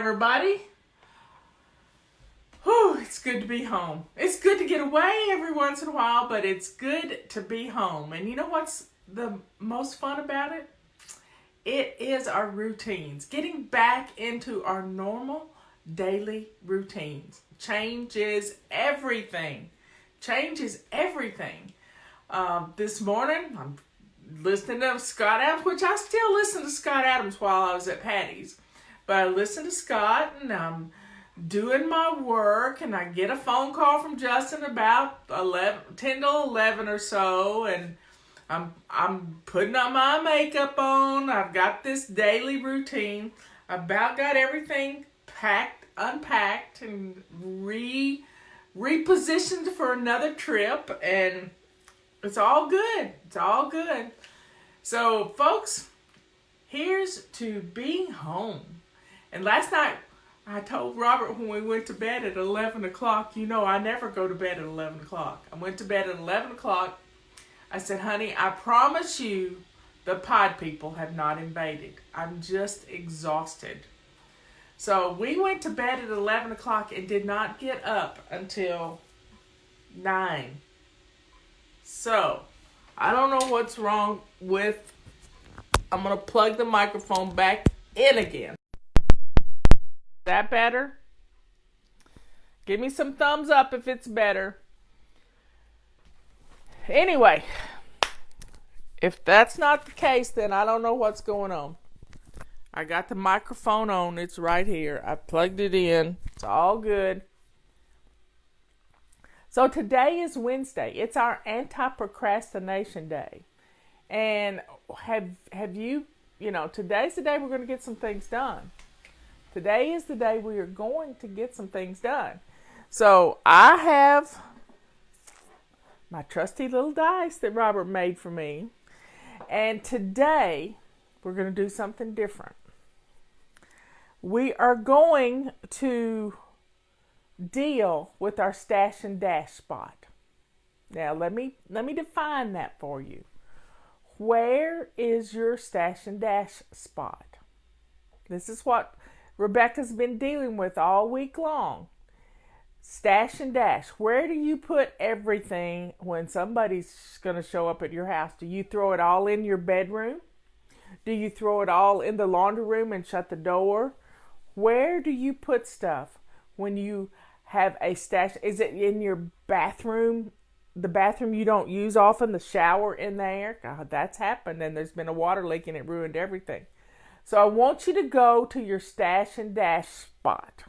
everybody. Whew, it's good to be home. It's good to get away every once in a while, but it's good to be home. And you know what's the most fun about it? It is our routines. Getting back into our normal daily routines. Change is everything. Change is everything. This morning, I'm listening to Scott Adams, which I still listen to Scott Adams while I was at Patty's. But I listen to Scott, and I'm doing my work, and I get a phone call from Justin about 10 to 11 or so, and I'm putting on my makeup on. I've got this daily routine. I about got everything packed, unpacked, and repositioned for another trip, and it's all good. It's all good. So, folks, here's to being home. And last night, I told Robert when we went to bed at 11 o'clock, you know I never go to bed at 11 o'clock. I went to bed at 11 o'clock. I said, honey, I promise you the pod people have not invaded. I'm just exhausted. So we went to bed at 11 o'clock and did not get up until 9. So, I don't know what's wrong with, I'm going to plug the microphone back in again. That better? Give me some thumbs up if it's better. Anyway, if that's not the case, then I don't know what's going on. I got the microphone on. It's right here. I plugged it in. It's all good. So today is Wednesday. It's our Anti-Procrastination Day. And have you, today's the day we're going to get some things done. Today is the day we are going to get some things done. So I have my trusty little dice that Robert made for me. And today we're going to do something different. We are going to deal with our stash and dash spot. Now let me define that for you. Where is your stash and dash spot? This is what Rebecca's been dealing with all week long. Stash and dash. Where do you put everything when somebody's going to show up at your house? Do you throw it all in your bedroom? Do you throw it all in the laundry room and shut the door? Where do you put stuff when you have a stash? Is it in your bathroom? The bathroom you don't use often, the shower in there? God, that's happened, and there's been a water leak and it ruined everything. So I want you to go to your stash and dash spot.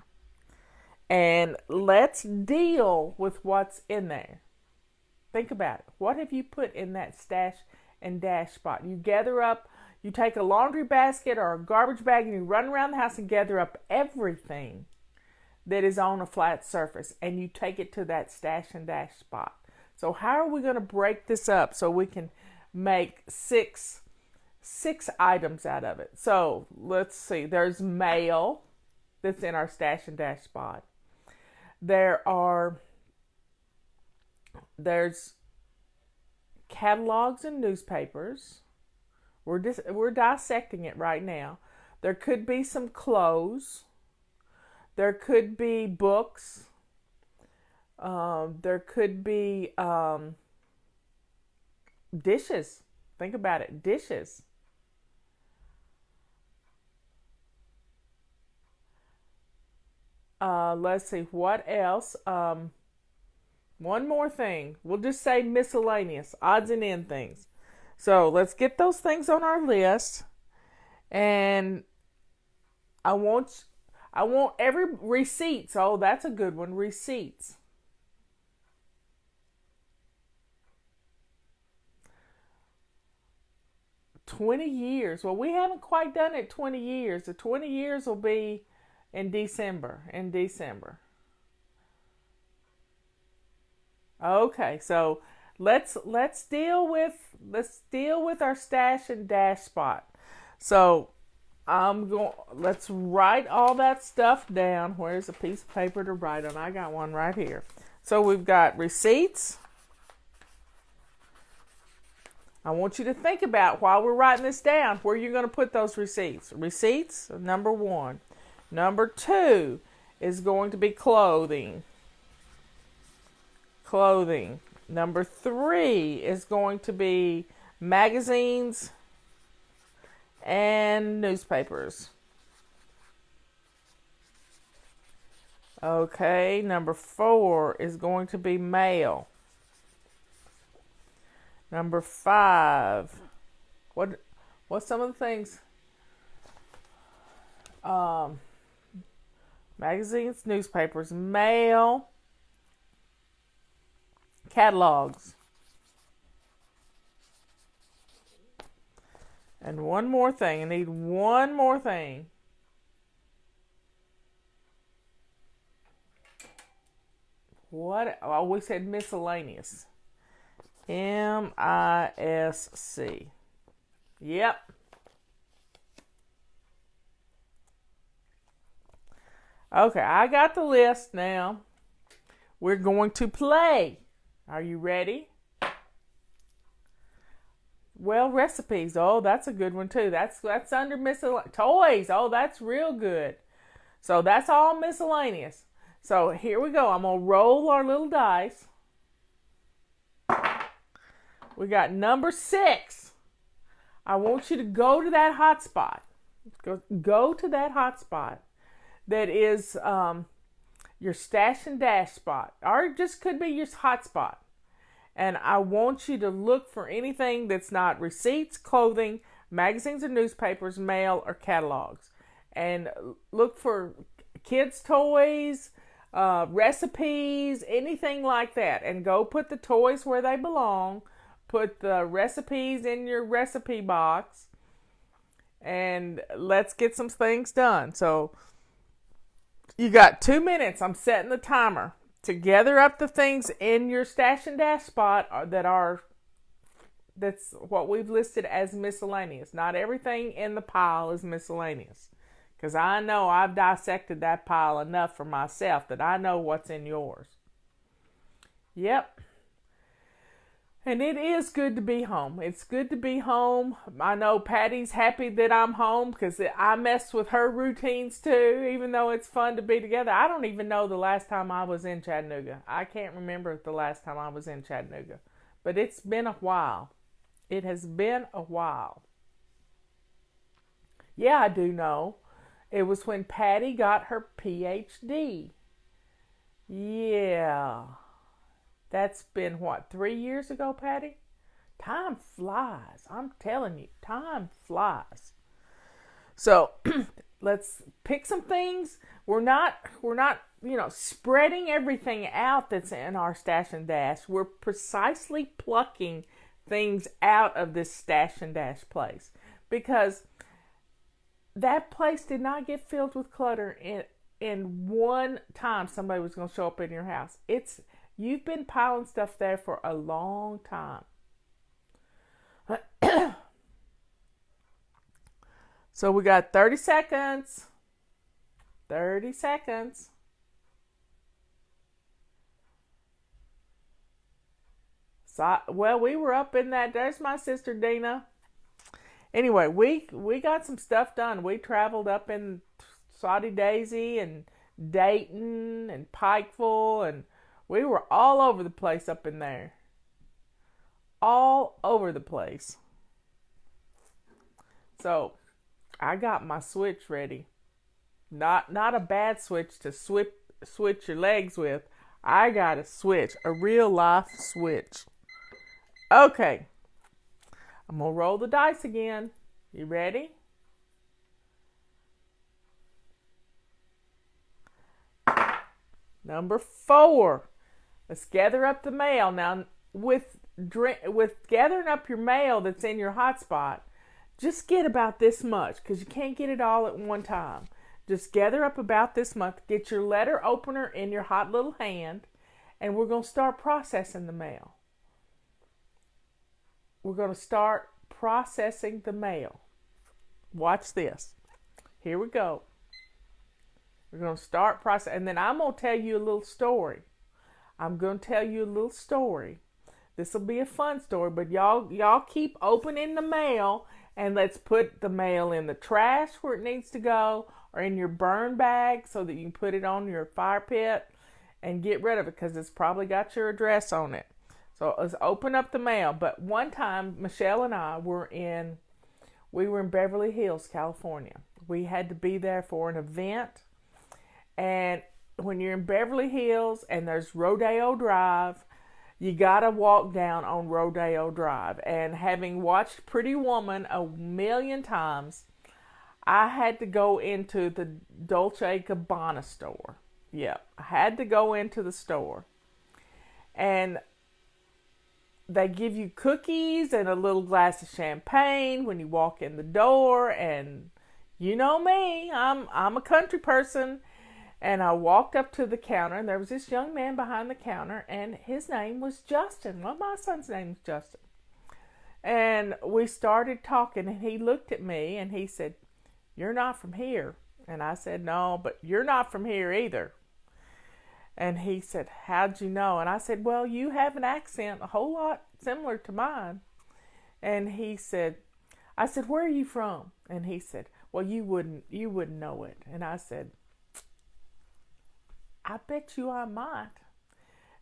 And let's deal with what's in there. Think about it. What have you put in that stash and dash spot? You gather up, you take a laundry basket or a garbage bag and you run around the house and gather up everything that is on a flat surface and you take it to that stash and dash spot. So how are we going to break this up so we can make six items out of it? So let's see. There's mail that's in our stash and dash spot. There's catalogs and newspapers. We're dissecting it right now. There could be some clothes. There could be books. There could be dishes. Think about it. Dishes. Let's see. What else? One more thing. We'll just say miscellaneous. Odds and end things. So let's get those things on our list. And I want every receipts. Oh, that's a good one. Receipts. $20 years. Well, we haven't quite done it 20 years. The 20 years will be in December. Okay, so let's deal with our stash and dash spot. So let's write all that stuff down. Where's a piece of paper to write on? I got one right here. So we've got receipts. I want you to think about, while we're writing this down, where you're going to put those receipts. Receipts, number one. Number 2 is going to be clothing. Clothing. Number 3 is going to be magazines and newspapers. Okay, number 4 is going to be mail. Number 5. What's some of the things? Magazines, newspapers, mail, catalogs. And one more thing. I need one more thing. What? Oh, we said miscellaneous. MISC. Yep. Okay, I got the list now. We're going to play. Are you ready? Well, recipes. Oh, that's a good one too. That's under miscellaneous. Toys. Oh, that's real good. So that's all miscellaneous. So here we go. I'm going to roll our little dice. We got number 6. I want you to go to that hot spot. Go to that hot spot that is your stash and dash spot. Or it just could be your hot spot. And I want you to look for anything that's not receipts, clothing, magazines or newspapers, mail, or catalogs. And look for kids' toys, recipes, anything like that. And go put the toys where they belong. Put the recipes in your recipe box. And let's get some things done. So you got 2 minutes. I'm setting the timer to gather up the things in your stash and dash spot that's what we've listed as miscellaneous. Not everything in the pile is miscellaneous. Because I know I've dissected that pile enough for myself that I know what's in yours. Yep. And it is good to be home. It's good to be home. I know Patty's happy that I'm home because I messed with her routines too, even though it's fun to be together. I don't even know the last time I was in Chattanooga. I can't remember the last time I was in Chattanooga. But it's been a while. It has been a while. Yeah, I do know. It was when Patty got her PhD. Yeah. That's been, 3 years ago, Patty? Time flies. I'm telling you, time flies. So, let's pick some things. We're not, spreading everything out that's in our stash and dash. We're precisely plucking things out of this stash and dash place. Because that place did not get filled with clutter in one time somebody was going to show up in your house. You've been piling stuff there for a long time. So we got 30 seconds. 30 seconds. So, well, we were up in that. There's my sister Dina. Anyway, we got some stuff done. We traveled up in Saudi Daisy and Dayton and Pikeville, and we were all over the place up in there. All over the place. So, I got my switch ready. Not a bad switch to switch your legs with. I got a switch, a real life switch. Okay. I'm going to roll the dice again. You ready? Number 4. Let's gather up the mail. Now, with gathering up your mail that's in your hotspot, just get about this much because you can't get it all at one time. Just gather up about this much. Get your letter opener in your hot little hand, and we're going to start processing the mail. We're going to start processing the mail. Watch this. Here we go. We're going to start processing, and then I'm going to tell you a little story. I'm going to tell you a little story. This will be a fun story, but y'all keep opening the mail, and let's put the mail in the trash where it needs to go, or in your burn bag so that you can put it on your fire pit and get rid of it because it's probably got your address on it. So let's open up the mail. But one time, Michelle and I we were in Beverly Hills, California. We had to be there for an event. And when you're in Beverly Hills and there's Rodeo Drive, you got to walk down on Rodeo Drive. And having watched Pretty Woman a million times, I had to go into the Dolce & Gabbana store. Yeah, I had to go into the store. And they give you cookies and a little glass of champagne when you walk in the door. And you know me, I'm a country person. And I walked up to the counter, and there was this young man behind the counter, and his name was Justin. Well, my son's name is Justin. And we started talking, and he looked at me, and he said, "You're not from here." And I said, "No, but you're not from here either." And he said, "How'd you know?" And I said, "Well, you have an accent a whole lot similar to mine." And he said, I said, "Where are you from?" And he said, "Well, you wouldn't know it." And I said, "I bet you I might."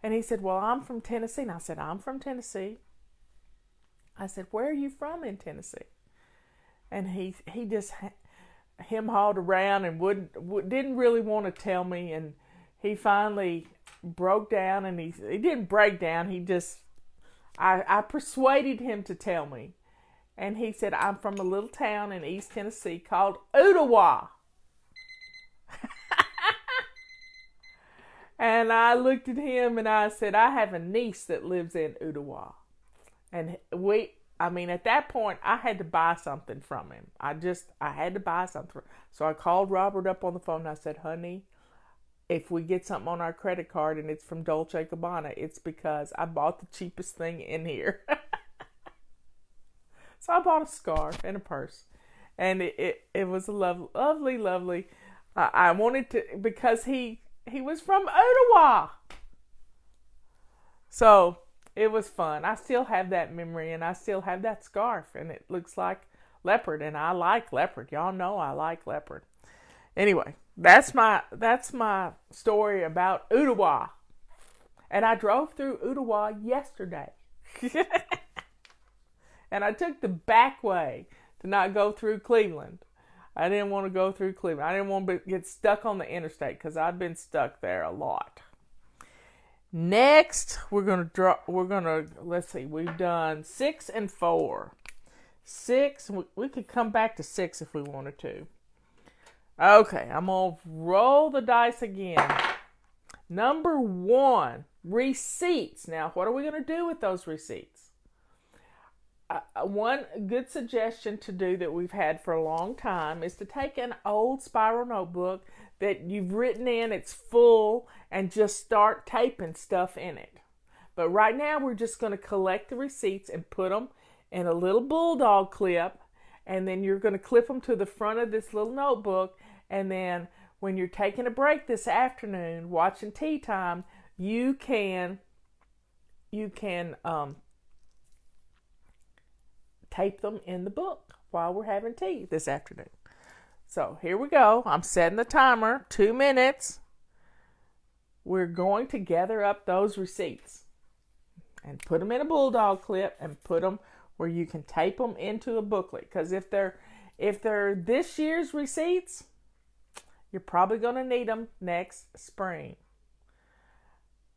And he said, "Well, I'm from Tennessee." And I said, "I'm from Tennessee." I said, "Where are you from in Tennessee?" And he just him-hawed around and didn't really want to tell me. And he finally broke down, and he didn't break down. He just, I persuaded him to tell me. And he said, "I'm from a little town in East Tennessee called Ottawa." And I looked at him and I said, "I have a niece that lives in Ottawa." And at that point, I had to buy something from him. I had to buy something. So I called Robert up on the phone and I said, "Honey, if we get something on our credit card and it's from Dolce & Gabbana, it's because I bought the cheapest thing in here." So I bought a scarf and a purse. And it was a lovely, lovely. I wanted to, because he was from Ottawa. So it was fun. I still have that memory, and I still have that scarf, and it looks like leopard, and I like leopard. Y'all know I like leopard. Anyway, that's my story about Ottawa. And I drove through Ottawa yesterday. And I took the back way to not go through Cleveland. I didn't want to go through Cleveland. I didn't want to get stuck on the interstate because I've been stuck there a lot. Next, let's see, we've done 6 and 4. 6, we could come back to 6 if we wanted to. Okay, I'm going to roll the dice again. Number 1, receipts. Now, what are we going to do with those receipts? One good suggestion to do that we've had for a long time is to take an old spiral notebook that you've written in, it's full, and just start taping stuff in it. But right now we're just going to collect the receipts and put them in a little bulldog clip, and then you're going to clip them to the front of this little notebook, and then when you're taking a break this afternoon, watching Tea Time, you can tape them in the book while we're having tea this afternoon. So here we go. I'm setting the timer, 2 minutes. We're going to gather up those receipts and put them in a bulldog clip and put them where you can tape them into a booklet. Because if they're this year's receipts, you're probably going to need them next spring.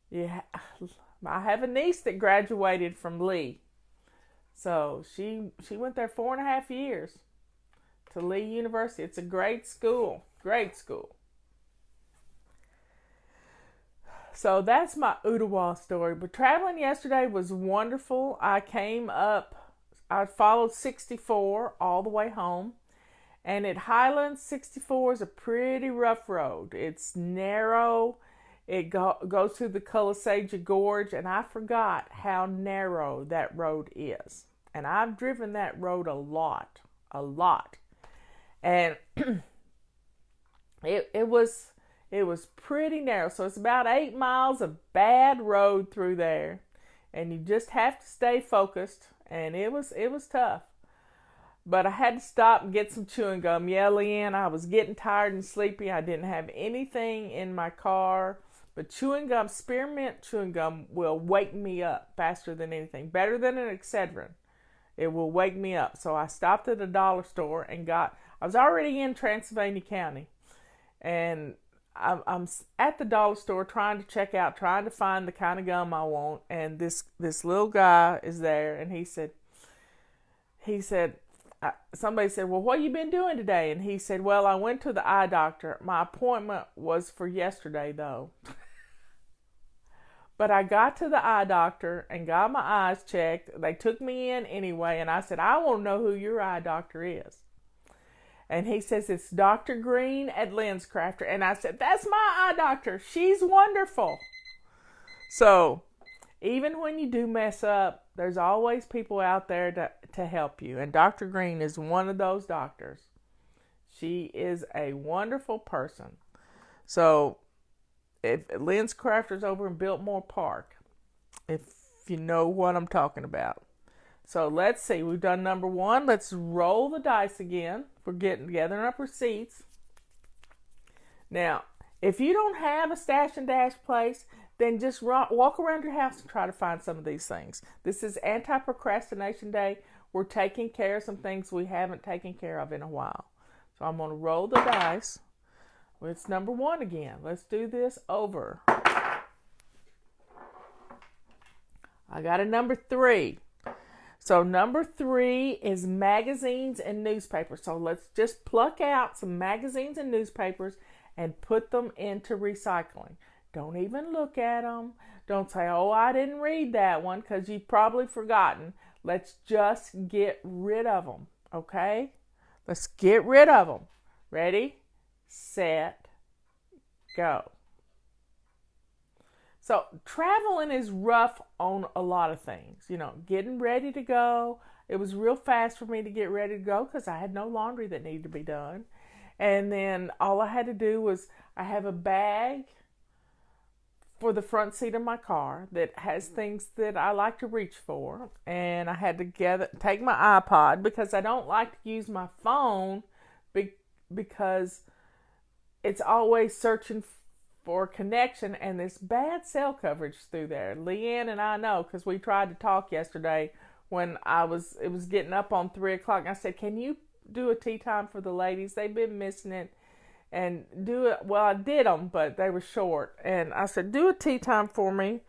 Yeah, I have a niece that graduated from Lee. So she went there 4.5 years to Lee University. It's a great school. So that's my Ottawa story. But traveling yesterday was wonderful. I followed 64 all the way home. And at Highlands, 64 is a pretty rough road. It's narrow. It goes through the Colasaja Gorge, and I forgot how narrow that road is. And I've driven that road a lot. And it was pretty narrow. So it's about 8 miles of bad road through there, and you just have to stay focused. And it was tough. But I had to stop and get some chewing gum. Yeah, Leanne, I was getting tired and sleepy. I didn't have anything in my car. But chewing gum, spearmint chewing gum, will wake me up faster than anything. Better than an Excedrin. It will wake me up. So I stopped at a dollar store and I was already in Transylvania County. And I'm at the dollar store trying to check out, trying to find the kind of gum I want. And this little guy is there, and he said, somebody said, well, what have you been doing today? And he said, well, I went to the eye doctor. My appointment was for yesterday, though. But I got to the eye doctor and got my eyes checked. They took me in anyway, and I said, I want to know who your eye doctor is. And he says, it's Dr. Green at LensCrafter. And I said, that's my eye doctor. She's wonderful. So even when you do mess up, there's always people out there to help you. And Dr. Green is one of those doctors. She is a wonderful person. So if LensCrafter's over in Biltmore Park, if you know what I'm talking about. So let's see. We've done number 1. Let's roll the dice again. We're gathering up receipts. Now, if you don't have a stash and dash place, then just walk around your house and try to find some of these things. This is Anti-Procrastination Day. We're taking care of some things we haven't taken care of in a while. So I'm going to roll the dice. Well, it's number 1 again. Let's do this over. I got a number 3. So number 3 is magazines and newspapers. So let's just pluck out some magazines and newspapers and put them into recycling. Don't even look at them. Don't say, oh, I didn't read that one, because you've probably forgotten. Let's just get rid of them, okay? Let's get rid of them. Ready, set, go. So traveling is rough on a lot of things. Getting ready to go. It was real fast for me to get ready to go because I had no laundry that needed to be done. And then all I had to do was, I have a bag for the front seat of my car that has things that I like to reach for. And I had to take my iPod, because I don't like to use my phone because it's always searching for connection, and this bad cell coverage through there. Leanne and I know, because we tried to talk yesterday when it was getting up on 3 o'clock. I said, can you do a tea time for the ladies? They've been missing it. And do it. Well, I did them, but they were short. And I said, do a tea time for me.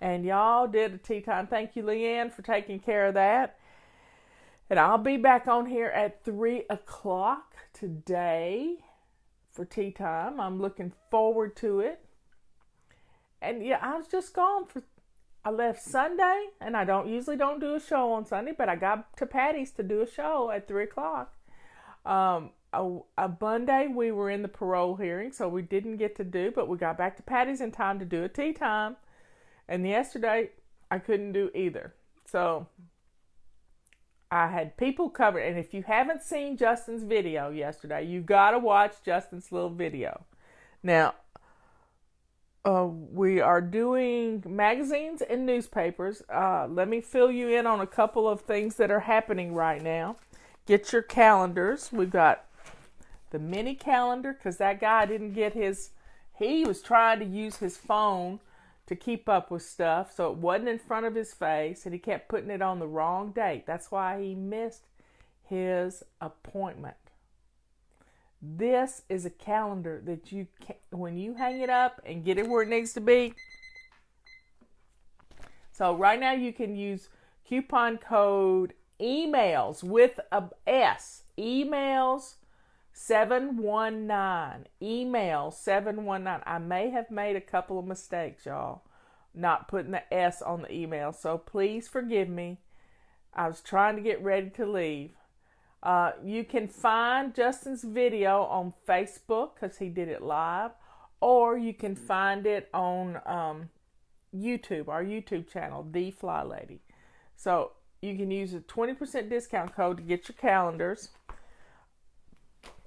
And y'all did a tea time. Thank you, Leanne, for taking care of that. And I'll be back on here at 3 o'clock today for tea time. I'm looking forward to it. And yeah, I was just gone I left Sunday, and I usually don't do a show on Sunday, but I got to Patty's to do a show at 3 o'clock. A Monday we were in the parole hearing, so we didn't get to do, but we got back to Patty's in time to do a tea time. And yesterday I couldn't do either. So I had people covered. And if you haven't seen Justin's video yesterday, you got to watch Justin's little video. Now, we are doing magazines and newspapers. Let me fill you in on a couple of things that are happening right now. Get your calendars. We've got the mini calendar, because that guy didn't get he was trying to use his phone to keep up with stuff, so it wasn't in front of his face, and he kept putting it on the wrong date. That's why he missed his appointment. This is a calendar that you can, when you hang it up and get it where it needs to be. So right now you can use coupon code emails with a S. Emails 719. Email 719. I may have made a couple of mistakes, y'all, not putting the S on the email. So please forgive me. I was trying to get ready to leave. You can find Justin's video on Facebook, because he did it live, or you can find it on YouTube, our YouTube channel, The Fly Lady. So you can use a 20% discount code to get your calendars.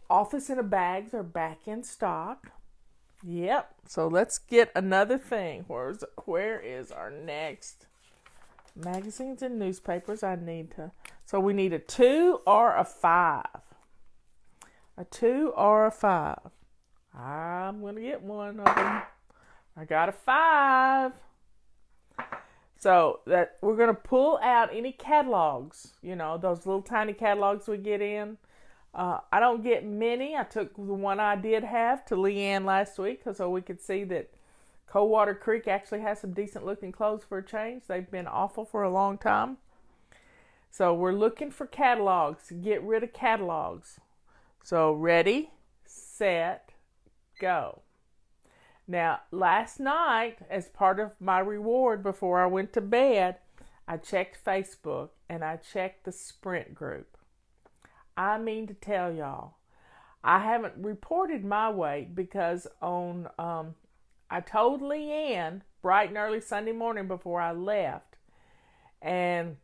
Office in a Bags are back in stock. Yep. So let's get another thing. Where is our next Magazines and newspapers, so we need a 2 or a 5. A 2 or a 5. I'm going to get one of them. I got a 5. So that we're going to pull out any catalogs, those little tiny catalogs we get in. I don't get many. I took the one I did have to Leanne last week so we could see that Coldwater Creek actually has some decent looking clothes for a change. They've been awful for a long time. So we're looking for catalogs. Get rid of catalogs. So ready, set, go. Now, last night, as part of my reward before I went to bed, I checked Facebook and I checked the Sprint group. I mean to tell y'all, I haven't reported my weight because I told Leanne bright and early Sunday morning before I left, and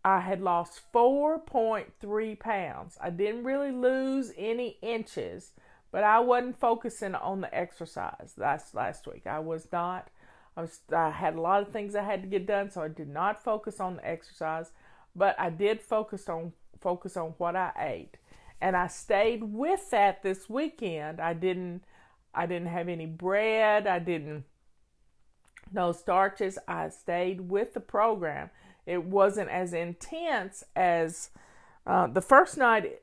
I had lost 4.3 pounds. I didn't really lose any inches, but I wasn't focusing on the exercise last week. I was not. I had a lot of things I had to get done, so I did not focus on the exercise, but I did focus on what I ate. And I stayed with that this weekend. I didn't have any bread. No starches. I stayed with the program. It wasn't as intense as the first night.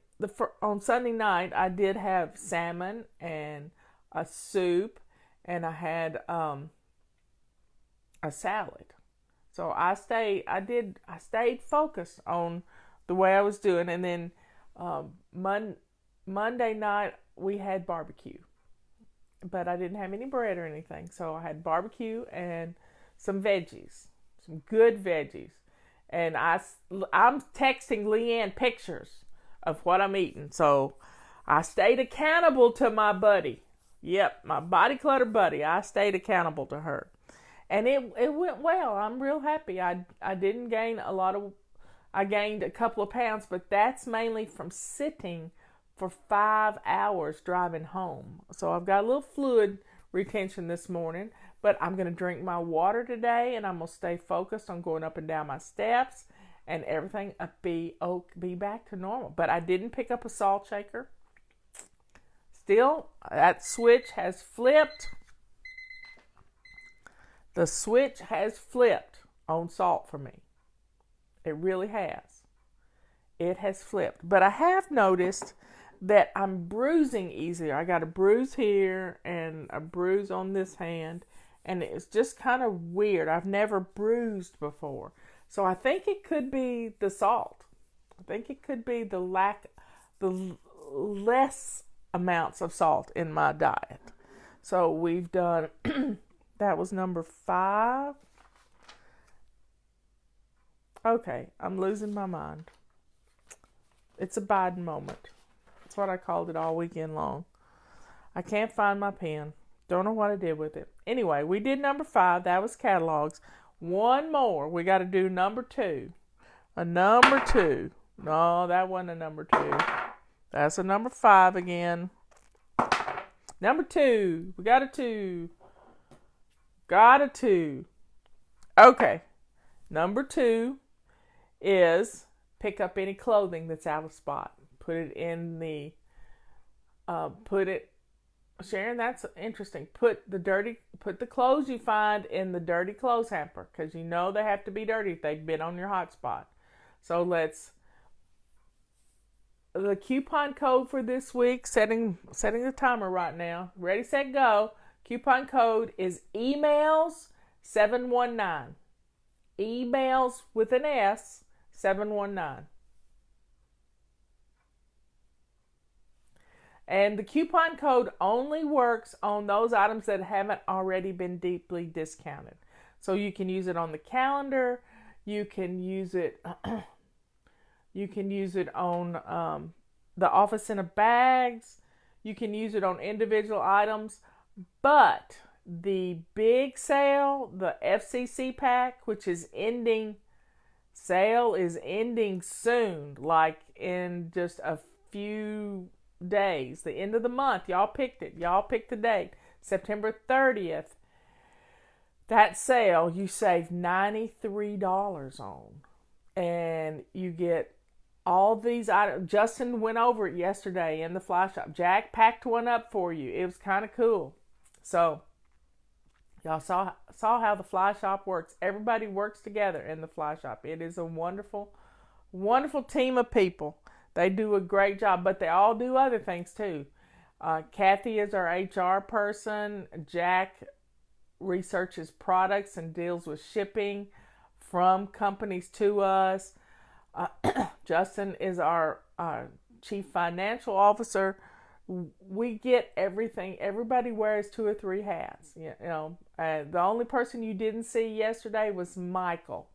On Sunday night, I did have salmon and a soup, and I had a salad. So I stayed focused on the way I was doing, and then Monday night we had barbecue. But I didn't have any bread or anything. So I had barbecue and some veggies, some good veggies. And I'm texting Leanne pictures of what I'm eating. So I stayed accountable to my buddy. Yep, my body clutter buddy. I stayed accountable to her. And it went well. I'm real happy. I didn't gain I gained a couple of pounds, but that's mainly from sitting for 5 hours driving home. So I've got a little fluid retention this morning, but I'm going to drink my water today, and I'm going to stay focused on going up and down my steps, and everything be back to normal. But I didn't pick up a salt shaker. Still, that switch has flipped. The switch has flipped on salt for me. It really has. It has flipped. But I have noticed that I'm bruising easier. I got a bruise here and a bruise on this hand, and it's just kind of weird. I've never bruised before. So I think it could be the salt. I think it could be the less amounts of salt in my diet. So we've done, that was number 5. Okay, I'm losing my mind. It's a Biden moment. That's what I called it all weekend long. I can't find my pen. Don't know what I did with it. Anyway, we did number 5. That was catalogs. One more. We got to do number 2. A number 2. No, that wasn't a number 2. That's a number 5 again. Number 2. We got a 2. Got a 2. Okay. Number 2 is pick up any clothing that's out of spot. Put it in the, Sharon, that's interesting. Put the clothes you find in the dirty clothes hamper, because you know they have to be dirty if they've been on your hot spot. So the coupon code for this week, setting the timer right now. Ready, set, go. Coupon code is emails 719. Emails with an S, 719. And the coupon code only works on those items that haven't already been deeply discounted. So you can use it on the calendar. You can use it. You can use it on the office center bags. You can use it on individual items. But the big sale, the FCC pack, which is ending, sale is ending soon, like in just a few days, the end of the month. Y'all picked it. Y'all picked the date, September 30th That sale you save $93 on. And you get all these items. Justin went over it yesterday in the fly shop. Jack packed one up for you. It was kind of cool. So y'all saw how the fly shop works. Everybody works together in the fly shop. It is a wonderful, wonderful team of people. They do a great job, but they all do other things too. Kathy is our HR person. Jack researches products and deals with shipping from companies to us. Justin is our chief financial officer. We get everything. Everybody wears 2 or 3 hats. The only person you didn't see yesterday was Michael.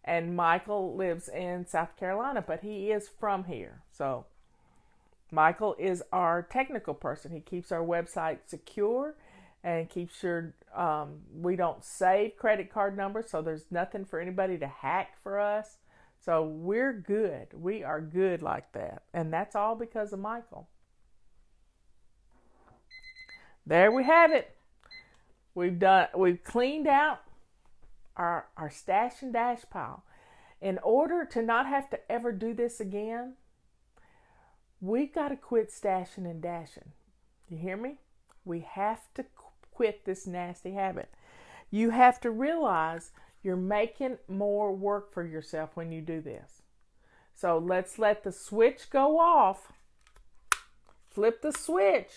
And Michael lives in South Carolina, but he is from here. So Michael is our technical person. He keeps our website secure and keeps sure we don't save credit card numbers, so there's nothing for anybody to hack for us. So we're good. We are good like that. And that's all because of Michael. There we have it. We've cleaned out our stash and dash pile. In order to not have to ever do this again, we've got to quit stashing and dashing. You hear me? We have to quit this nasty habit. You have to realize you're making more work for yourself when you do this. So let's let the switch go off. Flip the switch.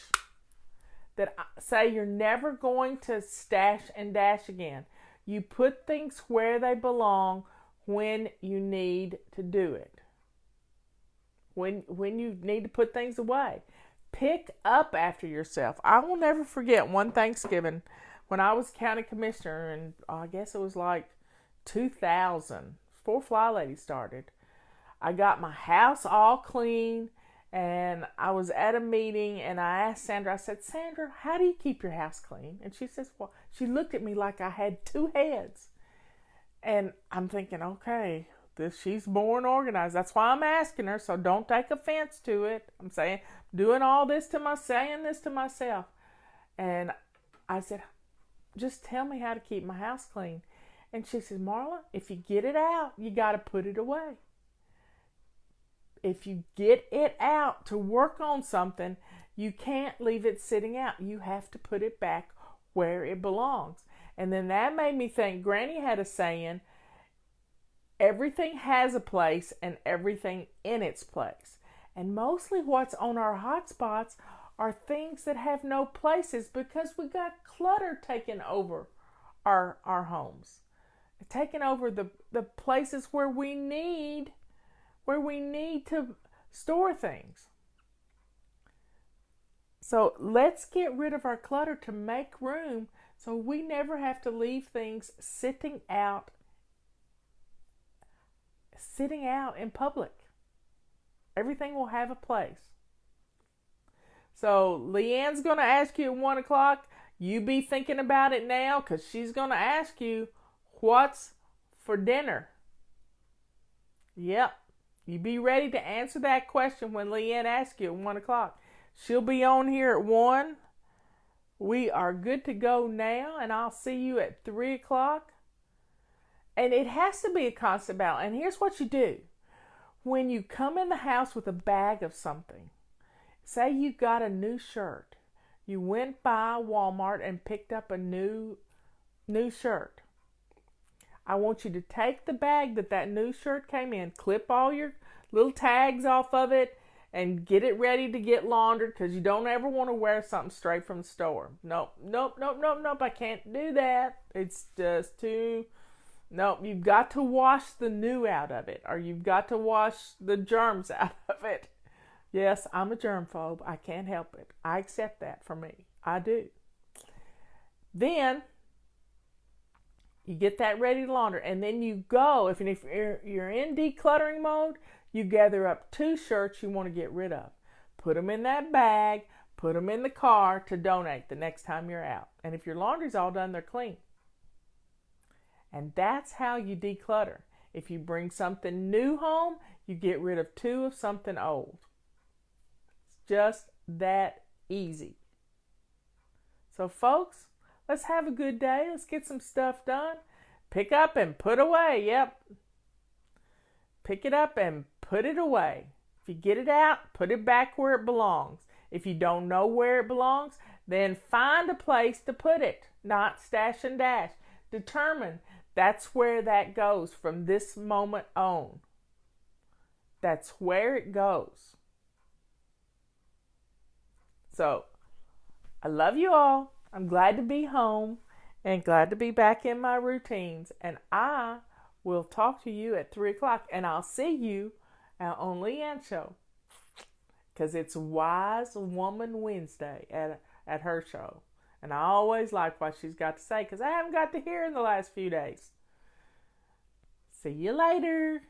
That say you're never going to stash and dash again. You put things where they belong when you need to do it. When you need to put things away. Pick up after yourself. I will never forget one Thanksgiving when I was county commissioner, and I guess it was like 2000, before Fly Lady started. I got my house all clean, and I was at a meeting, and I asked Sandra, I said, Sandra, how do you keep your house clean? And she says, well, she looked at me like I had 2 heads. And I'm thinking, okay, she's born organized. That's why I'm asking her, so don't take offense to it. I'm saying, saying this to myself. And I said, just tell me how to keep my house clean. And she says, Marla, if you get it out, you got to put it away. If you get it out to work on something, you can't leave it sitting out. You have to put it back where it belongs. And then that made me think, Granny had a saying, everything has a place and everything in its place. And mostly what's on our hot spots are things that have no places because we got clutter taking over our homes. Taking over the places where we need to store things. So let's get rid of our clutter to make room so we never have to leave things sitting out in public. Everything will have a place. So Leanne's going to ask you at 1 o'clock. You be thinking about it now because she's going to ask you, what's for dinner? Yep. You be ready to answer that question when Leanne asks you at 1 o'clock. She'll be on here at 1. We are good to go now, and I'll see you at 3 o'clock. And it has to be a constant battle. And here's what you do. When you come in the house with a bag of something, say you got a new shirt. You went by Walmart and picked up a new shirt. I want you to take the bag that new shirt came in, clip all your little tags off of it, and get it ready to get laundered because you don't ever want to wear something straight from the store. Nope, I can't do that. It's just too... Nope, you've got to wash the new out of it, or you've got to wash the germs out of it. Yes, I'm a germphobe. I can't help it. I accept that for me. I do. Then you get that ready to launder, and then you go, if you're in decluttering mode, you gather up 2 shirts you want to get rid of. Put them in that bag, put them in the car to donate the next time you're out. And if your laundry's all done, they're clean. And that's how you declutter. If you bring something new home, you get rid of 2 of something old. It's just that easy. So folks, Let's have a good day. Let's get some stuff done. Pick up and put away. Yep. Pick it up and put it away. If you get it out, put it back where it belongs. If you don't know where it belongs, then find a place to put it, not stash and dash. Determine that's where that goes from this moment on. That's where it goes. So, I love you all. I'm glad to be home and glad to be back in my routines. And I will talk to you at 3 o'clock. And I'll see you on Leanne's show. Because it's Wise Woman Wednesday at her show. And I always like what she's got to say because I haven't got to hear in the last few days. See you later.